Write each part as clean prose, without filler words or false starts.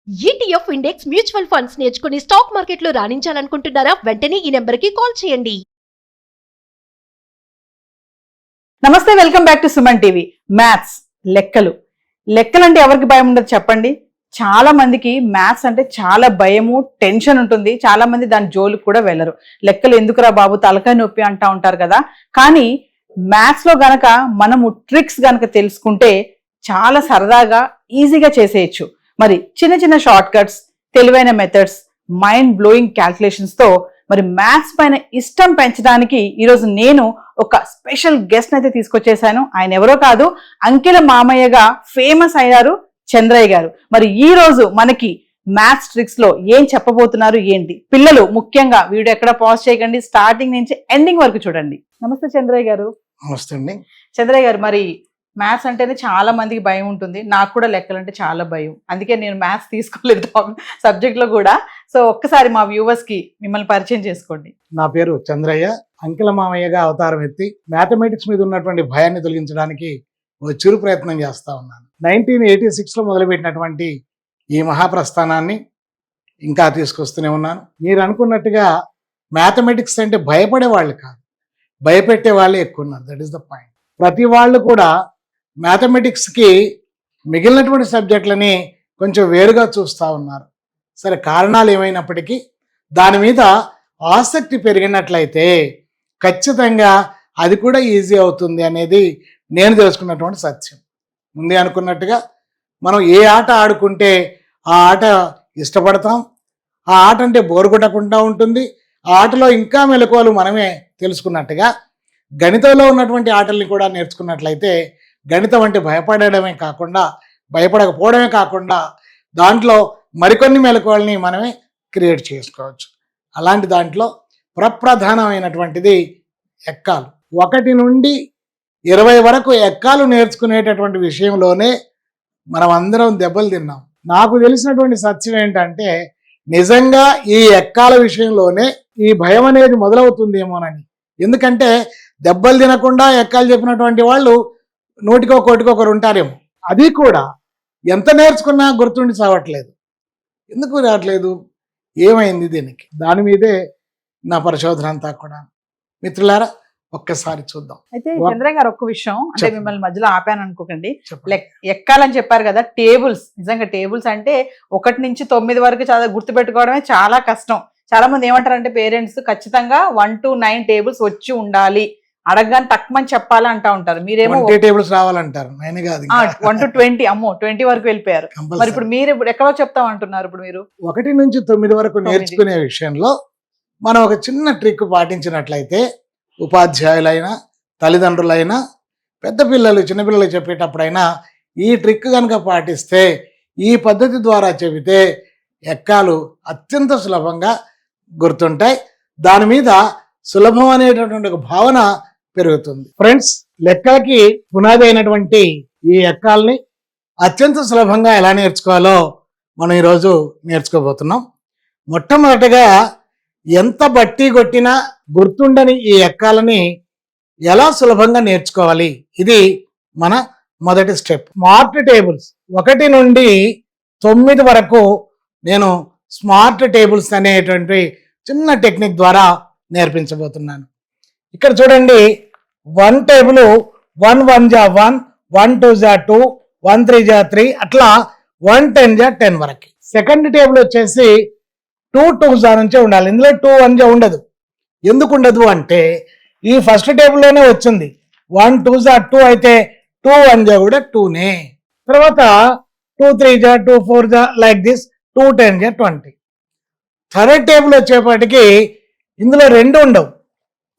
ETF index mutual funds నేర్చుకుని stock మార్కెట్లో రాణించాలనుకుంటున్నారా? వెంటనే ఈ నెంబర్కి కాల్ చేయండి. నమస్తే, welcome back to Suman TV. Maths, లెక్కలు అంటే ఎవరికి భయం ఉండదు చెప్పండి? చాలా మందికి మ్యాథ్స్ అంటే చాలా భయము, టెన్షన్ ఉంటుంది. చాలా మంది దాని జోలికి కూడా వెళ్ళరు. లెక్కలు ఎందుకురా బాబు, తలకాయ నొప్పి అంటా ఉంటారు కదా. కానీ మ్యాథ్స్ లో గనక మనము ట్రిక్స్ గనక తెలుసుకుంటే చాలా సరదాగా ఈజీగా చేసేయచ్చు. మరి చిన్న చిన్న షార్ట్ కట్స్, తెలివైన మెథడ్స్, మైండ్ బ్లోయింగ్ క్యాల్కులేషన్స్ తో మరి మ్యాథ్స్ పైన ఇష్టం పెంచడానికి ఈరోజు నేను ఒక స్పెషల్ గెస్ట్ అయితే తీసుకొచ్చేసాను. ఆయన ఎవరో కాదు, అంకెల మామయ్యగా ఫేమస్ అయ్యారు చంద్రయ్య గారు. మరి ఈ రోజు మనకి మ్యాథ్స్ ట్రిక్స్ లో ఏం చెప్పబోతున్నారు ఏంటి? పిల్లలు ముఖ్యంగా వీడియో ఎక్కడ పాజ్ చేయకండి, స్టార్టింగ్ నుంచి ఎండింగ్ వరకు చూడండి. నమస్తే చంద్రయ్య గారు. నమస్తే అండి. చంద్రయ్య గారు, మరి మ్యాథ్స్ అంటేనే చాలా మందికి భయం ఉంటుంది. నాకు కూడా లెక్కలు అంటే చాలా భయం, అందుకే నేను మ్యాథ్స్ తీసుకోలేదు సబ్జెక్ట్ లో కూడా. సో ఒక్కసారి మా వ్యూవర్స్ కి మిమ్మల్ని పరిచయం చేసుకోండి. నా పేరు చంద్రయ్య. అంకెల మామయ్యగా అవతారం ఎత్తి మ్యాథమెటిక్స్ మీద ఉన్నటువంటి భయాన్ని తొలగించడానికి ఒక చిరు ప్రయత్నం చేస్తా ఉన్నాను. 1986లో మొదలుపెట్టినటువంటి ఈ మహాప్రస్థానాన్ని ఇంకా తీసుకొస్తూనే ఉన్నాను. మీరు అనుకున్నట్టుగా మ్యాథమెటిక్స్ అంటే భయపడే వాళ్ళు కాదు, భయపెట్టే వాళ్ళే ఎక్కువ ఉన్నారు. That is the point. ప్రతి వాళ్ళు కూడా మ్యాథమెటిక్స్కి మిగిలినటువంటి సబ్జెక్టులని కొంచెం వేరుగా చూస్తూ ఉన్నారు. సరే, కారణాలు ఏమైనప్పటికీ దాని మీద ఆసక్తి పెరిగినట్లయితే ఖచ్చితంగా అది కూడా ఈజీ అవుతుంది అనేది నేను తెలుసుకున్నటువంటి సత్యం. ముందే అనుకున్నట్టుగా మనం ఏ ఆట ఆడుకుంటే ఆ ఆట ఇష్టపడతాం, ఆ ఆట అంటే బోరు కొట్టకుండా ఉంటుంది, ఆ ఆటలో ఇంకా మెలకువలు మనమే తెలుసుకున్నట్టుగా గణితంలో ఉన్నటువంటి ఆటల్ని కూడా నేర్చుకున్నట్లయితే గణితం అంటే భయపడకపోవడమే కాకుండా దాంట్లో మరికొన్ని మెలకువల్ని మనమే క్రియేట్ చేసుకోవచ్చు. అలాంటి దాంట్లో ప్రప్రధానమైనటువంటిది ఎక్కాలు. 1 నుండి 20 వరకు ఎక్కాలు నేర్చుకునేటటువంటి విషయంలోనే మనం అందరం దెబ్బలు తిన్నాం. నాకు తెలిసినటువంటి సత్యం ఏంటంటే నిజంగా ఈ ఎక్కాల విషయంలోనే ఈ భయం అనేది మొదలవుతుందేమోనని. ఎందుకంటే దెబ్బలు తినకుండా ఎక్కాలు చెప్పినటువంటి వాళ్ళు 100కో 1 ఉంటారేమో. అది కూడా ఎంత నేర్చుకున్నా గుర్తుండి చావట్లేదు. ఎందుకు రావట్లేదు, ఏమైంది దీనికి? దాని మీదే నా పరిశోధన అంతా కూడా. మిత్రులారా, ఒక్కసారి చూద్దాం. అయితే చంద్రయ్య గారు, ఒక్క విషయం అంటే మిమ్మల్ని మధ్యలో ఆపాను అనుకోకండి. ఎక్కాలని చెప్పారు కదా, టేబుల్స్. నిజంగా టేబుల్స్ అంటే 1 నుంచి 9 వరకు చాలా గుర్తుపెట్టుకోవడమే చాలా కష్టం. చాలా మంది ఏమంటారంటే పేరెంట్స్ ఖచ్చితంగా 1 to 9 టేబుల్స్ వచ్చి ఉండాలి, అడగగానే తక్కువని చెప్పాలి అంటా ఉంటారు. మీరేమో టేబుల్స్ రావాలంటారు. 1 to 20, అమ్మో 20 వరకు వెళ్ళిపోయారు. మరి ఇప్పుడు మీరు ఎక్కడో చెప్తాం అంటున్నారు. ఇప్పుడు మీరు 1 నుంచి 9 వరకు నేర్చుకునే విషయంలో మనం ఒక చిన్న ట్రిక్ పాటించినట్లయితే ఉపాధ్యాయులైనా, తల్లిదండ్రులైనా, పెద్ద పిల్లలు, చిన్నపిల్లలు చెప్పేటప్పుడైనా ఈ ట్రిక్ కనుక పాటిస్తే, ఈ పద్ధతి ద్వారా చెబితే ఎక్కాలు అత్యంత సులభంగా గుర్తుంటాయి. దాని మీద సులభం అనేటటువంటి ఒక భావన పెరుగుతుంది. ఫ్రెండ్స్, లెక్కలకి పునాది అయినటువంటి ఈ ఎక్కాలని అత్యంత సులభంగా ఎలా నేర్చుకోవాలో మనం ఈరోజు నేర్చుకోబోతున్నాం. మొట్టమొదటిగా ఎంత బట్టి కొట్టినా గుర్తుండని ఈ ఎక్కాలని ఎలా సులభంగా నేర్చుకోవాలి, ఇది మన మొదటి స్టెప్. స్మార్ట్ టేబుల్స్ 1 నుండి 9 వరకు నేను స్మార్ట్ టేబుల్స్ అనేటువంటి చిన్న టెక్నిక్ ద్వారా నేర్పించబోతున్నాను. ఇక్కడ చూడండి, 1 టేబుల్ 1 1 జా 1, 1 2 జా 2, 1 3 జా 3, అట్లా 1 10 జా 10 వరకు. సెకండ్ టేబుల్ వచ్చేసి 2 2 జా నుంచే ఉండాలి. ఇందులో 2 1 జా ఉండదు. ఎందుకు ఉండదు అంటే ఈ ఫస్ట్ టేబుల్లోనే వచ్చింది. 1 2 జా 2 అయితే 2 1 జా కూడా 2నే. తర్వాత 2 3 జా 2 4 జా లైక్ దిస్, 2 10 జా 20. థర్డ్ టేబుల్ వచ్చేప్పటికి ఇందులో 2 ఉండవు.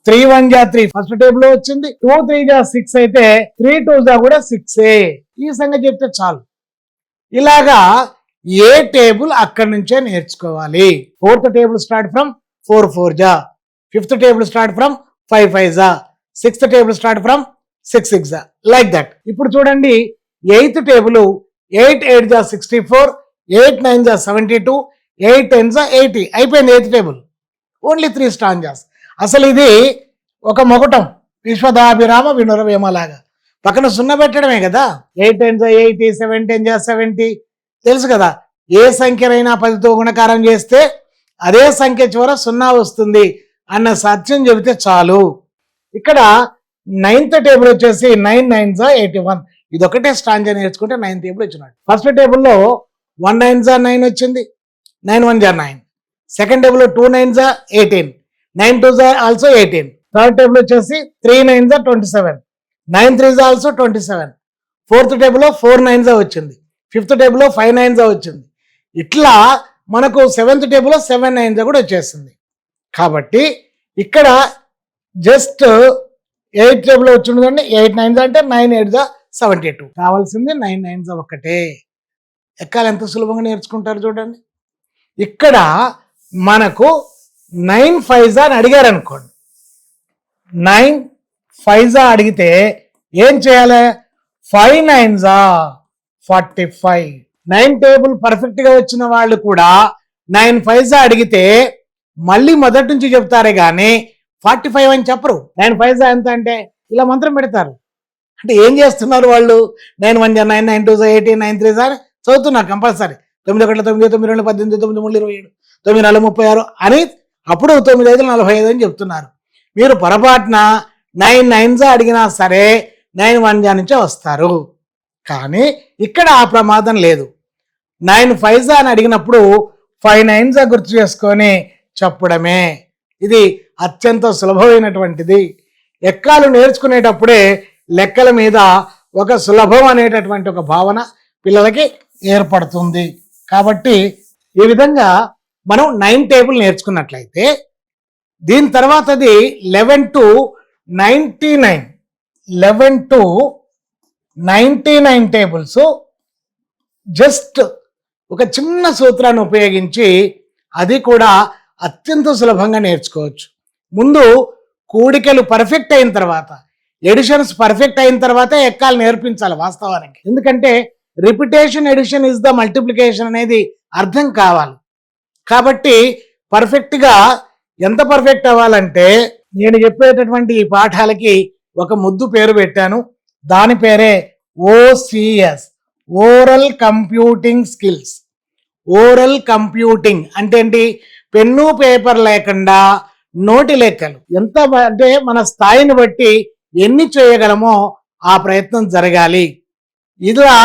3 1 జా 3 ఫస్ట్ టేబుల్ వచ్చింది. 2 3 జా 6 అయితే 3 2 జా కూడా 6ఏ. ఈ సంగతి చెప్తే చాలు. ఇలాగా ఏ టేబుల్ అక్కడి నుంచే నేర్చుకోవాలి. ఫోర్త్ టేబుల్ స్టార్ట్ ఫ్రమ్ 4 4 జా, ఫిఫ్త్ టేబుల్ స్టార్ట్ ఫ్రమ్ 5 5 జా, సిక్స్త్ టేబుల్ స్టార్ట్ ఫ్రమ్ 6 6 జా, లైక్ దట్. ఇప్పుడు చూడండి, 8th టేబుల్ 8 8 జా 64, 8 9 జా 72, 8 10 జా 80. అయిపోయింది 8th టేబుల్. Only 3 stanzas. అసలు ఇది ఒక మొగటం, విశ్వదాభిరామ వినురవేమలాగా. పక్కన 0 పెట్టడమే కదా. 8 10 జా 80, 7 10 జా 70, తెలుసు కదా. ఏ సంఖ్యనైనా 10తో గుణకారం చేస్తే అదే సంఖ్య చివర 0 వస్తుంది అన్న సత్యం చెబితే చాలు. ఇక్కడ 9th టేబుల్ వచ్చేసి 9 9s 81. ఇది ఒకటే స్టాంజా నేర్చుకుంటే 9th టేబుల్ వచ్చినట్టు. ఫస్ట్ టేబుల్లో 1 9s 9 వచ్చింది, 9 1s 9. సెకండ్ టేబుల్లో 2 9s 18, 9 2s also 18. Third table వచ్చేసి 3 9s 27, 9 3s ఆల్సో 27. ఫోర్త్ టేబుల్లో 4 9s వచ్చింది, ఫిఫ్త్ టేబుల్లో 5 9s వచ్చింది. ఇట్లా మనకు 7th టేబుల్లో 7 9s కూడా వచ్చేసింది. కాబట్టి ఇక్కడ జస్ట్ 8th టేబుల్లో వచ్చిందండి, 8 9s అంటే 9 8s 72. కావాల్సింది 9 9s ఒక్కటే. ఎక్కాలి ఎంత సులభంగా నేర్చుకుంటారు చూడండి. ఇక్కడ మనకు 9 5s అని అడిగారు అనుకోండి, 9 5s అడిగితే ఏం చేయాలి? 5 9s 45. 9 టేబుల్ పర్ఫెక్ట్ గా వచ్చిన వాళ్ళు కూడా 9 5s అడిగితే మళ్ళీ మొదటి నుంచి చెప్తారే గాని 45 అని చెప్పరు. 9 5s ఎంత అంటే ఇలా మంత్రం పెడతారు. అంటే ఏం చేస్తున్నారు వాళ్ళు? 9 1 9, 9 2 18, 9 3 అని చదువుతున్నారు కంపల్సరీ. 9 1 9 9 2 18, 9 3 27, 9 4 36 అని అప్పుడు 9 5 45 అని చెప్తున్నారు. మీరు పొరపాటున 9 9s అడిగినా సరే 9 1 నుంచే వస్తారు. కానీ ఇక్కడ ఆ ప్రమాదం లేదు. 9 5s అని అడిగినప్పుడు 5 9s గుర్తు చేసుకొని చెప్పడమే. ఇది అత్యంత సులభమైనటువంటిది. ఎక్కాలు నేర్చుకునేటప్పుడే లెక్కల మీద ఒక సులభం అనేటటువంటి ఒక భావన పిల్లలకి ఏర్పడుతుంది. కాబట్టి ఈ విధంగా మనం 9 టేబుల్ నేర్చుకున్నట్లయితే దీని తర్వాతది 11 to 99, 11 to 99 టేబుల్స్ జస్ట్ ఒక చిన్న సూత్రాన్ని ఉపయోగించి అది కూడా అత్యంత సులభంగా నేర్చుకోవచ్చు. ముందు కూడికలు పర్ఫెక్ట్ అయిన తర్వాత, ఎడిషన్స్ పర్ఫెక్ట్ అయిన తర్వాత ఎక్కాలు నేర్పించాలి వాస్తవానికి. ఎందుకంటే repetition edition is the multiplication అనేది అర్థం కావాలి. కాబట్టి పర్ఫెక్ట్గా ఎంత పర్ఫెక్ట్ అవ్వాలంటే నేను చెప్పేటటువంటి ఈ పాఠాలకి ఒక ముద్దు పేరు పెట్టాను. దాని పేరే OCS, oral computing skills. Oral computing అంటే ఏంటి? పెన్ను పేపర్ లేకుండా నోటి లెక్కలు. ఎంత అంటే మన స్థాయిని బట్టి ఎన్ని చేయగలమో ఆ ప్రయత్నం జరగాలి. ఇలా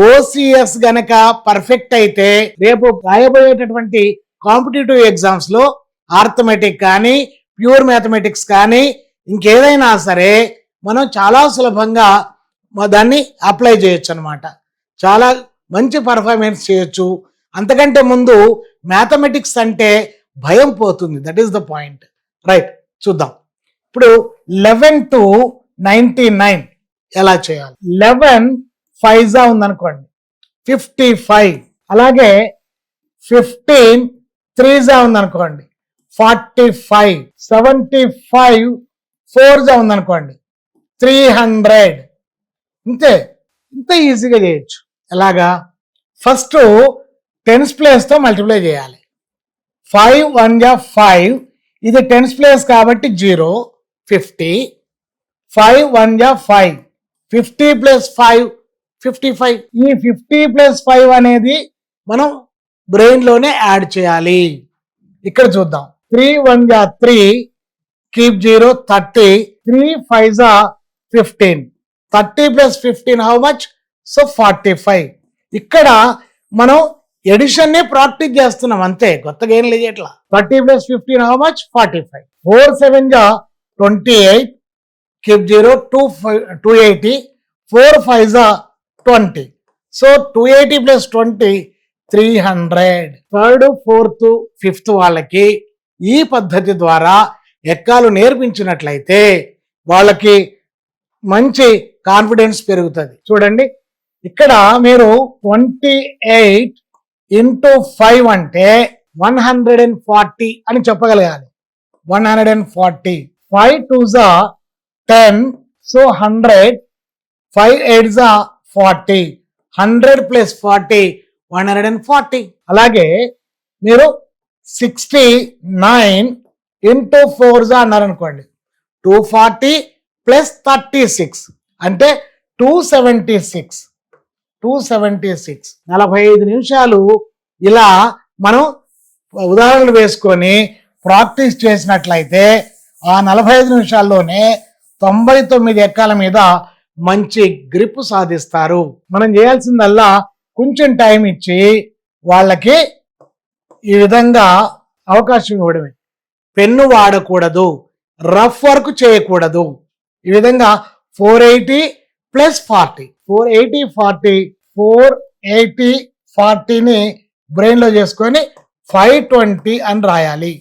OCS గనక పర్ఫెక్ట్ అయితే రేపు రాయబోయేటటువంటి కాంపిటేటివ్ ఎగ్జామ్స్ లో ఆర్థమెటిక్ కానీ ప్యూర్ మ్యాథమెటిక్స్ కానీ ఇంకేదైనా సరే మనం చాలా సులభంగా దాన్ని అప్లై చేయొచ్చు అనమాట. చాలా మంచి పర్ఫార్మెన్స్ చేయొచ్చు. అంతకంటే ముందు మ్యాథమెటిక్స్ అంటే భయం పోతుంది. That is the point. Right, చూద్దాం. ఇప్పుడు 11 to 99 ఎలా చేయాలి? 11 5s ఉందనుకోండి 55. అలాగే 15 3s ఉందనుకోండి 45. 75 4s ఉందనుకోండి 300. ఇంత ఈజీగా చేయొచ్చు. ఎలాగా? ఫస్ట్ 10s ప్లేస్ తో మల్టిప్లై చేయాలి. 5 1 5, ఇది 10s ప్లేస్ కాబట్టి 0 50. 5 1 5, 50 ప్లస్ 5 55. ఈ 50 ప్లస్ 5 అనేది మనం బ్రెయిన్ లోనే యాడ్ చేయాలి. ఇక్కడ చూద్దాం. 3 1 3, keep 0 30, 3 5 15. 30 plus 15 how much? So 45. ఇక్కడ మనం ఎడిషన్ ని ప్రాక్టీస్ చేస్తున్నాం అంతే, కొత్తగా ఏం లేదు. ఎట్లా? 30 plus 15 how much? 45. 4 7 28, keep 0 280, 4 5 20. So 280 plus 20 300. Third fourth fifth వాళ్ళకి ఈ పద్ధతి ద్వారా ఎక్కాలు నేర్పించినట్లయితే వాళ్ళకి మంచి కాన్ఫిడెన్స్ పెరుగుతుంది. చూడండి, ఇక్కడ మీరు 28 into 5 అంటే 140 అని చెప్పగలగాలి. 140. 5 2s 10, so 100. 5 8s 40. 100 plus 40 140. అలాగే మీరు 69 into 4s అన్నారనుకోండి 240 ప్లస్ 36 అంటే 276. 276. 45 నిమిషాలు ఇలా మనం ఉదాహరణలు వేసుకొని ప్రాక్టీస్ చేసినట్లయితే ఆ 45 నిమిషాల్లోనే 99 ఎక్కాల మీద మంచి గ్రిప్ సాధిస్తారు. మనం చేయాల్సిందల్లా కొంచెం టైం ఇచ్చి వాళ్ళకి ఈ విధంగా అవకాశం ఇవ్వడమే. పెన్ను వాడకూడదు, రఫ్ వర్క్ చేయకూడదు. ఈ విధంగా 480 + 40 480 40 480 40ని బ్రెయిన్లో చేసుకొని 520 అని రాయాలి.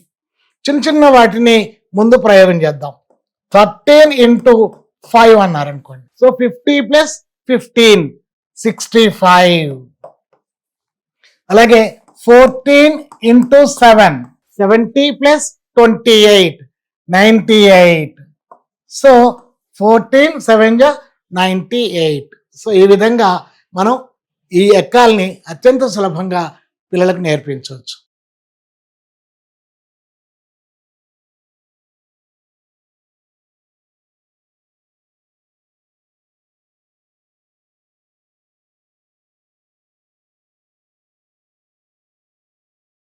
చిన్న చిన్న వాటిని ముందు ప్రయోగం చేద్దాం. 13 × 5 అన్నారనుకోండి. సో 50 + 15 65. అలాగే 14 × 7 70 + 28 98. సో 14 7 98. సో ఈ విధంగా మనం ఈ ఎక్కాల్ని అత్యంత సులభంగా పిల్లలకు నేర్పించవచ్చు.